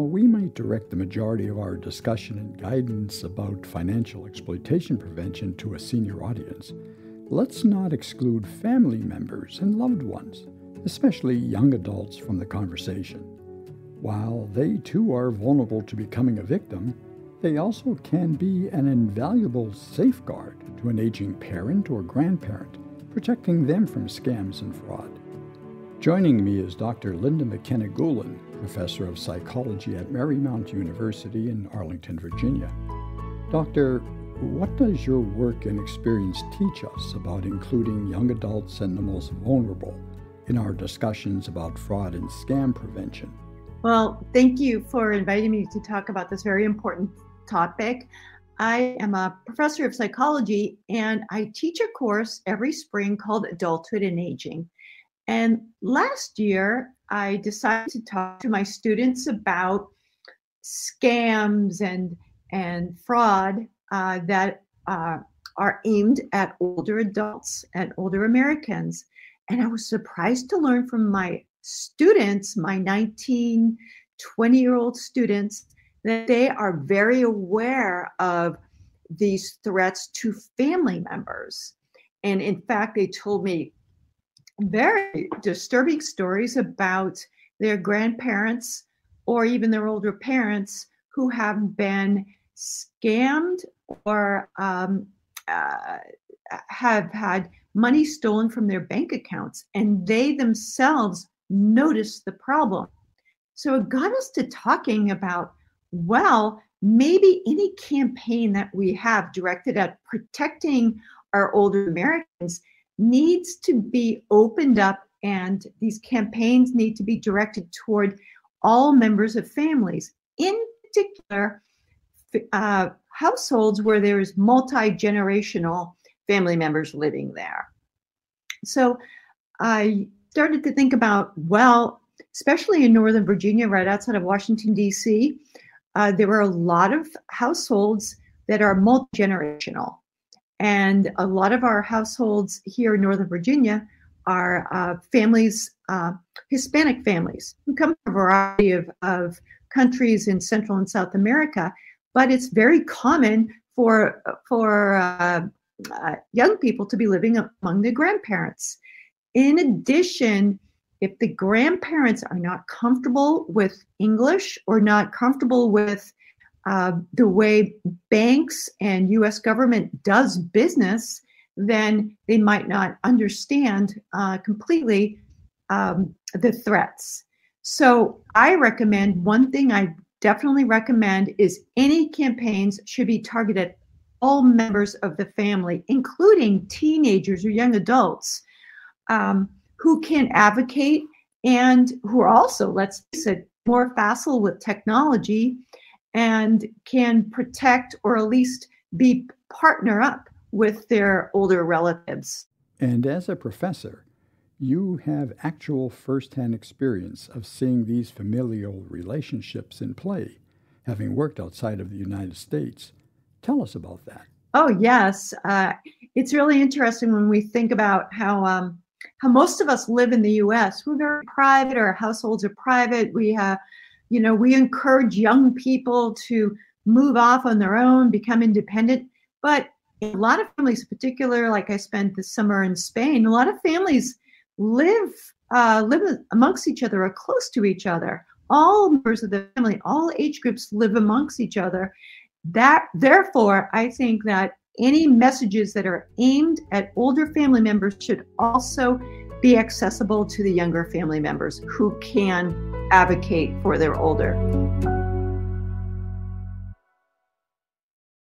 While we might direct the majority of our discussion and guidance about financial exploitation prevention to a senior audience, let's not exclude family members and loved ones, especially young adults, from the conversation. While they too are vulnerable to becoming a victim, they also can be an invaluable safeguard to an aging parent or grandparent, protecting them from scams and fraud. Joining me is Dr. Linda McKenna Gulyn, Professor of Psychology at Marymount University in Arlington, Virginia. Doctor, what does your work and experience teach us about including young adults and the most vulnerable in our discussions about fraud and scam prevention? Well, thank you for inviting me to talk about this very important topic. I am a professor of psychology, and I teach a course every spring called Adulthood and Aging. And last year, I decided to talk to my students about scams and fraud that are aimed at older adults and older Americans. And I was surprised to learn from my students, my 19, 20-year-old students, that they are very aware of these threats to family members. And in fact, they told me very disturbing stories about their grandparents or even their older parents who have been scammed or have had money stolen from their bank accounts, and they themselves noticed the problem. So it got us to talking about, well, maybe any campaign that we have directed at protecting our older Americans needs to be opened up, and these campaigns need to be directed toward all members of families, in particular households where there's multi-generational family members living there. So I started to think about, well, especially in Northern Virginia, right outside of Washington, D.C., there were a lot of households that are multi-generational. And a lot of our households here in Northern Virginia are families, Hispanic families, who come from a variety of countries in Central and South America. But it's very common for young people to be living among their grandparents. In addition, if the grandparents are not comfortable with English or not comfortable with the way banks and U.S. government does business, then they might not understand completely the threats. So I recommend, one thing I definitely recommend is any campaigns should be targeted at all members of the family, including teenagers or young adults, who can advocate and who are also, let's face it, more facile with technology and can protect or at least partner up with their older relatives. And as a professor, you have actual firsthand experience of seeing these familial relationships in play, having worked outside of the United States. Tell us about that. Oh, yes. It's really interesting when we think about how most of us live in the U.S. We're very private. Our households are private. We encourage young people to move off on their own, become independent. But in a lot of families, in particular, like I spent this summer in Spain, a lot of families live amongst each other or close to each other. All members of the family, all age groups live amongst each other. Therefore, I think that any messages that are aimed at older family members should also be accessible to the younger family members who can advocate for their older.